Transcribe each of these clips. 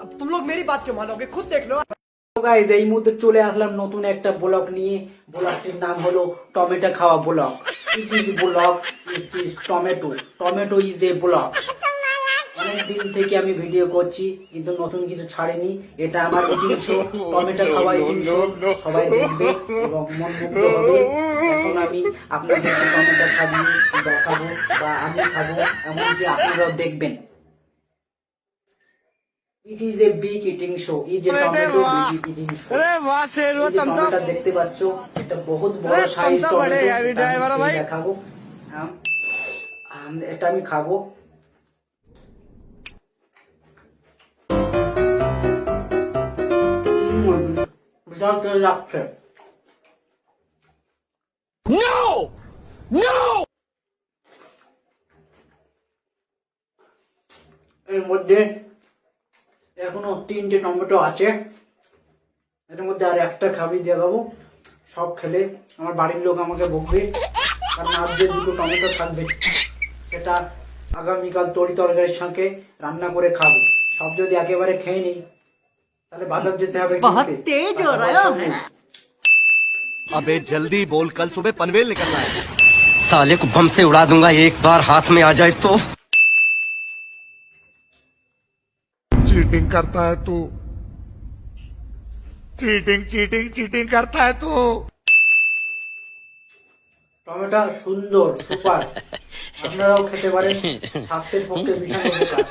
अब तुम लोग मेरी बात क्यों मानोगे, खुद देख लो। গাইস এই মুহূর্তে চলে আসলাম নতুন একটা ব্লগ নিয়ে। ব্লগটির নাম হলো টমেটো খাওয়া blog. It is blog, it is tomato, tomato is a blog. অনেক দিন থেকে আমি ভিডিও করছি কিন্তু নতুন কিছু ছাড়িনি। এটা আমার ইটিং শো, টমেটো খাওয়া ইটিং শো। সবাই দেখবে এবং মন মুগ্ধ হবে। এখন আমি আপনাদের টমেটো খাবো, দেখাবো বা আমি খাবো, এমনকি আপনারাও দেখবেন। It is a big eating show. It is a tomato big eating show. Tomato দেখতে পাচ্ছ, এটা বহুত বড় সাইজ টমেটো। দেখাবো, এটা আমি খাবো। বিশাল তেল লাগছে। এর মধ্যে এখনো 3টে টমেটো আছে। এর মধ্যে আর একটা খাবি দেখাবো। সব খেলে আমার বাড়ির লোক আমাকে বকবে, কারণ আর যে 2টো টমেটো থাকবে সেটা আগামীকাল তরি তরকারির সঙ্গে রান্না করে খাবো। সব যদি একেবারে খেয়ে নিই তাহলে বাজার যেতে হবে। बहुत तेज हो रहा है। अबे जल्दी बोल, कल सुबह पनवेल निकलना है। साले को बम से उड़ा दूंगा एक बार हाथ में आ जाए तो। चीटिंग करता है तू, चीटिंग चीटिंग चीटिंग करता है तू। টমেটো সুন্দর, সুপার। আপনারাও খেতে পারেন, স্বাস্থ্যের পক্ষে ভীষণ উপকার।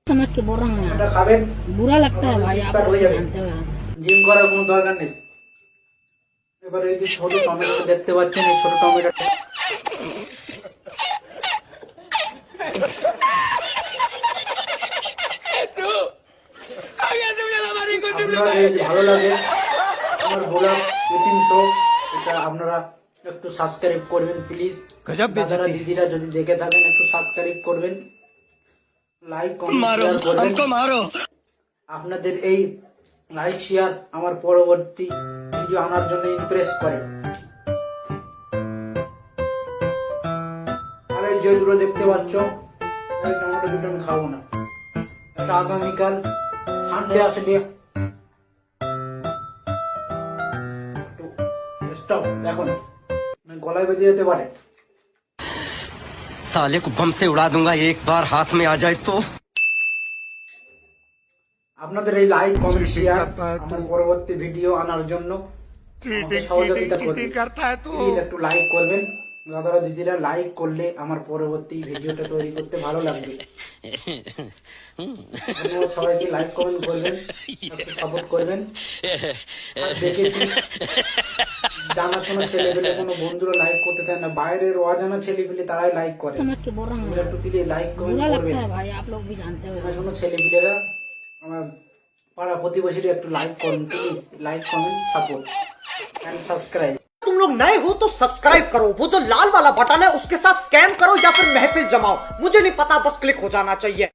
समझ के बोल रहा हूँ এটা খাবেন, बुरा लगता है भाई, आप हो लोग যাবে। जानते हो। জিম করার কোনো দরকার নেই। এবার এই যে ছোট টমেটো দেখতে পাচ্ছেন, এই ছোট টমেটো আপনারা যদি ভালো লাগে আমার ব্লগ ইটিং শো, এটা আপনারা একটু সাবস্ক্রাইব করবেন প্লিজ। দাদারা দিদিরা যদি দেখে থাকেন একটু সাবস্ক্রাইব করবেন, লাইক কমেন্ট শেয়ার করবেন। আপনাদের এই লাইক শেয়ার আমার পরবর্তী ভিডিও আনার জন্য ইমপ্রেস করে। আর এই যে দুটো দেখতে পাচ্ছ, এই টমেটো দুটো আমি খাবো না। এটা আগামীকাল সানডে আসলে স্টপ, এখন গলায় বেঁধে যেতে পারে। साले को बम से उड़ा दूंगा एक बार हाथ में आ जाए तो। আপনাদের এই লাইক কমেন্ট শেয়ার আমার পরবর্তী ভিডিও আনার জন্য আমাকে সহযোগিতা করবে। প্লিজ একটু লাইক করবেন। দাদারা দিদিরা লাইক করলে আমার পরবর্তী ভিডিওটা তৈরি করতে ভালো লাগবে। সবাইকে লাইক কমেন্ট করবেন, একটু সাপোর্ট করবেন। আর দেখেছি জানাশোনা ছেলেপেলে কোনো বন্ধুরা লাইক করতে চায় না, বাইরের অজানা ছেলেপেলে তারাই লাইক করে। समझ के बोल रहा हूँ, একটু প্লিজ লাইক কমেন্ট बुरा করবেন। लगता है भाई, आप लोग भी जानते हो। জানাশোনা ছেলেপেলেরা আমার পাড়া প্রতিবেশীরা একটু লাইক করুন please. Like comment support and subscribe. तुम लोग नए हो तो सब्सक्राइब करो, वो जो लाल वाला बटन है उसके साथ स्कैम करो या फिर महफिल जमाओ, मुझे नहीं पता, बस क्लिक हो जाना चाहिए।